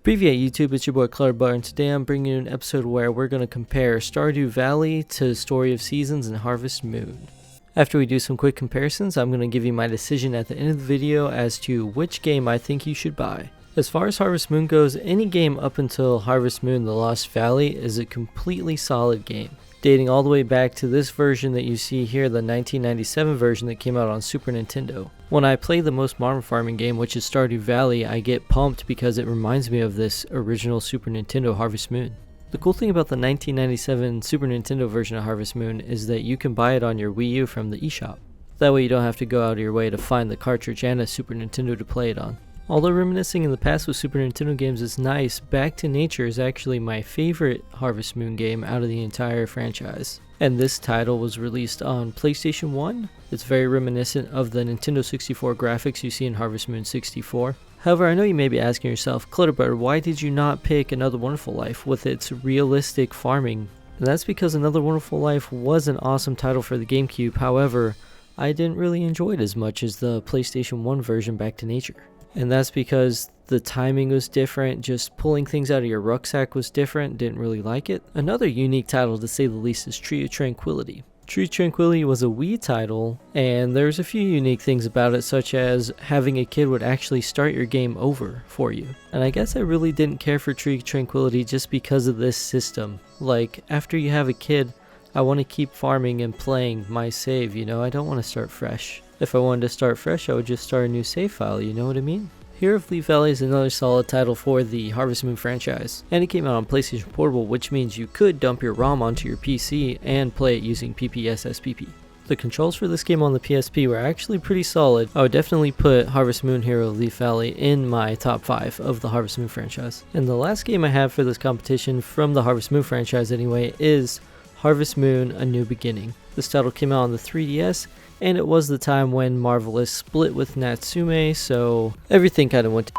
Preview YouTube, it's your boy Clutter Butter, and today I'm bringing you an episode where we're going to compare Stardew Valley to Story of Seasons and Harvest Moon. After we do some quick comparisons, I'm going to give you my decision at the end of the video as to which game I think you should buy. As far as Harvest Moon goes, any game up until Harvest Moon The Lost Valley is a completely solid game, dating all the way back to this version that you see here, the 1997 version that came out on Super Nintendo. When I play the most modern farming game, which is Stardew Valley, I get pumped because it reminds me of this original Super Nintendo Harvest Moon. The cool thing about the 1997 Super Nintendo version of Harvest Moon is that you can buy it on your Wii U from the eShop. That way you don't have to go out of your way to find the cartridge and a Super Nintendo to play it on. Although reminiscing in the past with Super Nintendo games is nice, Back to Nature is actually my favorite Harvest Moon game out of the entire franchise. And this title was released on PlayStation 1. It's very reminiscent of the Nintendo 64 graphics you see in Harvest Moon 64. However, I know you may be asking yourself, Clutter Butter, why did you not pick Another Wonderful Life with its realistic farming? And that's because Another Wonderful Life was an awesome title for the GameCube. However, I didn't really enjoy it as much as the PlayStation 1 version Back to Nature. And that's because the timing was different, just pulling things out of your rucksack was different, didn't really like it. Another unique title to say the least is Tree of Tranquility. Tree of Tranquility was a Wii title, and there's a few unique things about it, such as having a kid would actually start your game over for you. And I guess I really didn't care for Tree of Tranquility just because of this system. Like, after you have a kid, I want to keep farming and playing my save, you know, I don't want to start fresh. If I wanted to start fresh, I would just start a new save file, you know what I mean? Hero of Leaf Valley is another solid title for the Harvest Moon franchise, and it came out on PlayStation Portable, which means you could dump your ROM onto your PC and play it using PPSSPP. The controls for this game on the PSP were actually pretty solid. I would definitely put Harvest Moon Hero of Leaf Valley in my top 5 of the Harvest Moon franchise. And the last game I have for this competition from the Harvest Moon franchise anyway is Harvest Moon A New Beginning. This title came out on the 3DS, and it was the time when Marvelous split with Natsume, so everything kind of went to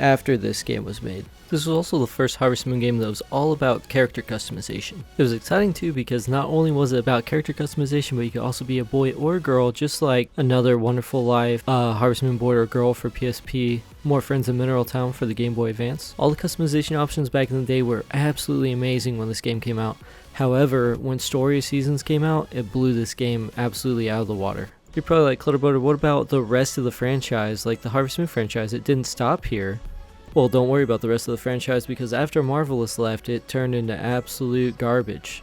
after this game was made. This was also the first Harvest Moon game that was all about character customization. It was exciting too because not only was it about character customization, but you could also be a boy or a girl, just like Another Wonderful Life, Harvest Moon Boy or Girl for PSP, More Friends in Mineral Town for the Game Boy Advance. All the customization options back in the day were absolutely amazing when this game came out. However, when Story of Seasons came out, it blew this game absolutely out of the water. You're probably like, Clutter Butter, what about the rest of the franchise, like the Harvest Moon franchise? It didn't stop here. Well, don't worry about the rest of the franchise because after Marvelous left, it turned into absolute garbage.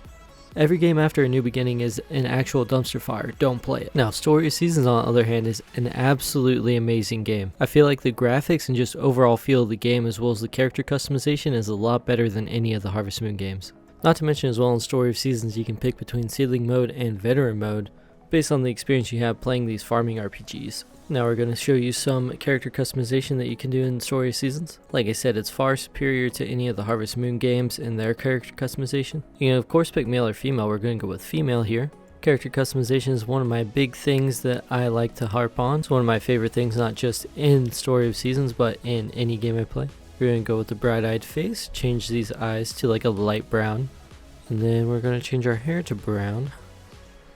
Every game after A New Beginning is an actual dumpster fire. Don't play it. Now, Story of Seasons, on the other hand, is an absolutely amazing game. I feel like the graphics and just overall feel of the game, as well as the character customization, is a lot better than any of the Harvest Moon games. Not to mention as well, in Story of Seasons, you can pick between Seedling mode and Veteran mode based on the experience you have playing these farming RPGs. Now we're going to show you some character customization that you can do in Story of Seasons. Like I said, it's far superior to any of the Harvest Moon games in their character customization. You can of course pick male or female. We're going to go with female here. Character customization is one of my big things that I like to harp on. It's one of my favorite things, not just in Story of Seasons, but in any game I play. We're going to go with the bright-eyed face, change these eyes to like a light brown, and then we're going to change our hair to brown.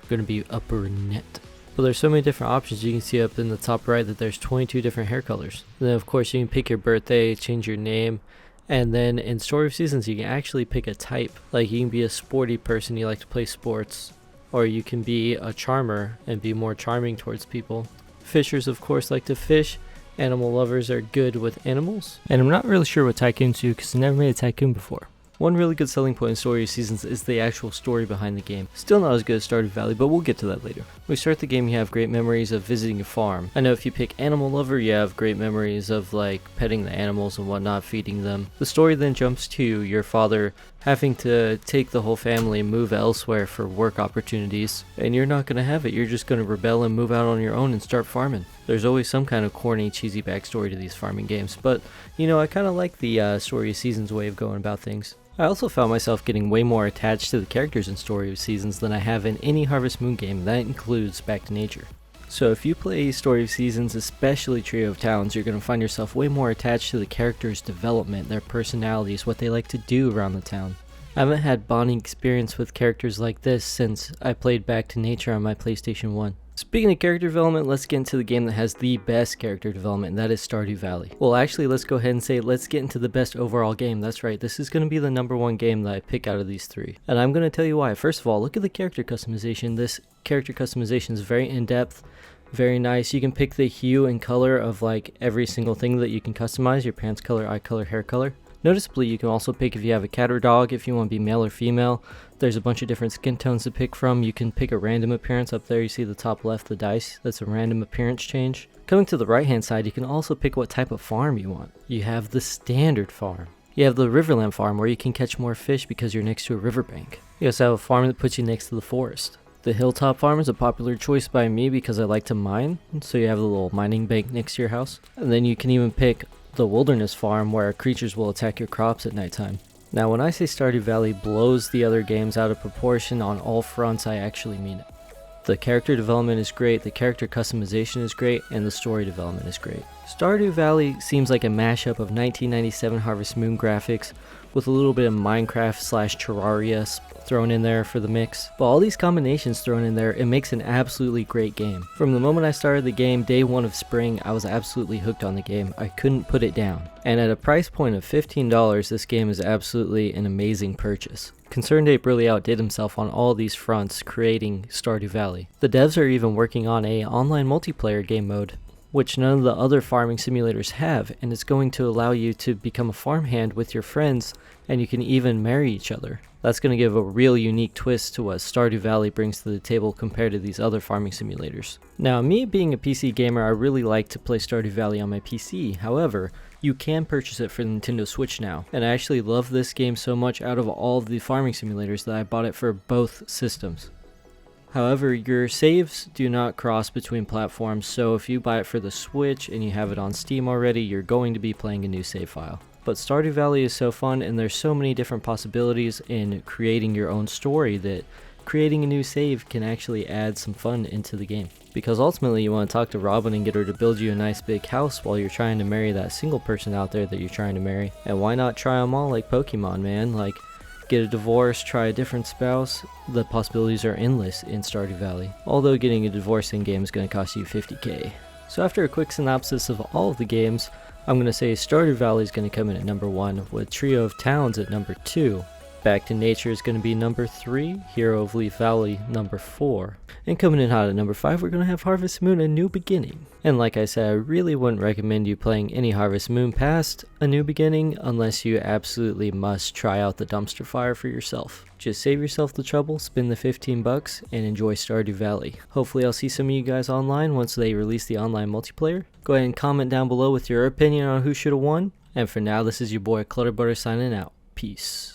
We're going to be a brunette. But there's so many different options. You can see up in the top right that there's 22 different hair colors. And then of course you can pick your birthday, change your name, and then in Story of Seasons you can actually pick a type. Like you can be a sporty person, you like to play sports, or you can be a charmer and be more charming towards people. Fishers of course like to fish. Animal lovers are good with animals. And I'm not really sure what tycoons do because I never made a tycoon before. One really good selling point in Story of Seasons is the actual story behind the game. Still not as good as Stardew Valley, but we'll get to that later. When you start the game, you have great memories of visiting a farm. I know if you pick Animal Lover, you have great memories of like petting the animals and whatnot, feeding them. The story then jumps to your father having to take the whole family and move elsewhere for work opportunities. And you're not going to have it. You're just going to rebel and move out on your own and start farming. There's always some kind of corny, cheesy backstory to these farming games, but you know, I kind of like the Story of Seasons way of going about things. I also found myself getting way more attached to the characters in Story of Seasons than I have in any Harvest Moon game. That includes Back to Nature. So if you play Story of Seasons, especially Trio of Towns, you're going to find yourself way more attached to the characters' development, their personalities, what they like to do around the town. I haven't had bonding experience with characters like this since I played Back to Nature on my PlayStation 1. Speaking of character development, let's get into the game that has the best character development, and that is Stardew Valley. Well, actually, let's go ahead and say let's get into the best overall game. That's right, this is going to be the #1 game that I pick out of these three. And I'm going to tell you why. First of all, look at the character customization. This character customization is very in-depth, very nice. You can pick the hue and color of like every single thing that you can customize, your pants color, eye color, hair color. Noticeably, you can also pick if you have a cat or dog, if you want to be male or female. There's a bunch of different skin tones to pick from. You can pick a random appearance. Up there you see the top left, the dice. That's a random appearance change. Coming to the right hand side, you can also pick what type of farm you want. You have the standard farm. You have the Riverland farm where you can catch more fish because you're next to a riverbank. You also have a farm that puts you next to the forest. The hilltop farm is a popular choice by me because I like to mine, so you have the little mining bank next to your house. And then you can even pick the wilderness farm where creatures will attack your crops at nighttime. Now when I say Stardew Valley blows the other games out of proportion on all fronts, I actually mean it. The character development is great, the character customization is great, and the story development is great. Stardew Valley seems like a mashup of 1997 Harvest Moon graphics with a little bit of Minecraft/Terraria thrown in there for the mix. But all these combinations thrown in there, it makes an absolutely great game. From the moment I started the game, day 1 of spring, I was absolutely hooked on the game. I couldn't put it down. And at a price point of $15, this game is absolutely an amazing purchase. ConcernedApe really outdid himself on all these fronts creating Stardew Valley. The devs are even working on an online multiplayer game mode, which none of the other farming simulators have, and it's going to allow you to become a farmhand with your friends, and you can even marry each other. That's going to give a real unique twist to what Stardew Valley brings to the table compared to these other farming simulators. Now, me being a PC gamer, I really like to play Stardew Valley on my PC. However, you can purchase it for the Nintendo Switch now, and I actually love this game so much out of all of the farming simulators that I bought it for both systems. However, your saves do not cross between platforms, so if you buy it for the Switch and you have it on Steam already, you're going to be playing a new save file. But Stardew Valley is so fun, and there's so many different possibilities in creating your own story that creating a new save can actually add some fun into the game. Because ultimately you want to talk to Robin and get her to build you a nice big house while you're trying to marry that single person out there that you're trying to marry. And why not try them all like Pokemon, man? Like, get a divorce, try a different spouse. The possibilities are endless in Stardew Valley. Although getting a divorce in-game is going to cost you $50K. So after a quick synopsis of all of the games, I'm going to say Stardew Valley is going to come in at #1, with Trio of Towns at #2. Back to Nature is going to be #3, Hero of Leaf Valley #4. And coming in hot at #5, we're going to have Harvest Moon: A New Beginning. And like I said, I really wouldn't recommend you playing any Harvest Moon past A New Beginning unless you absolutely must try out the dumpster fire for yourself. Just save yourself the trouble, spend the $15, and enjoy Stardew Valley. Hopefully I'll see some of you guys online once they release the online multiplayer. Go ahead and comment down below with your opinion on who should have won. And for now, this is your boy Clutter Butter signing out. Peace.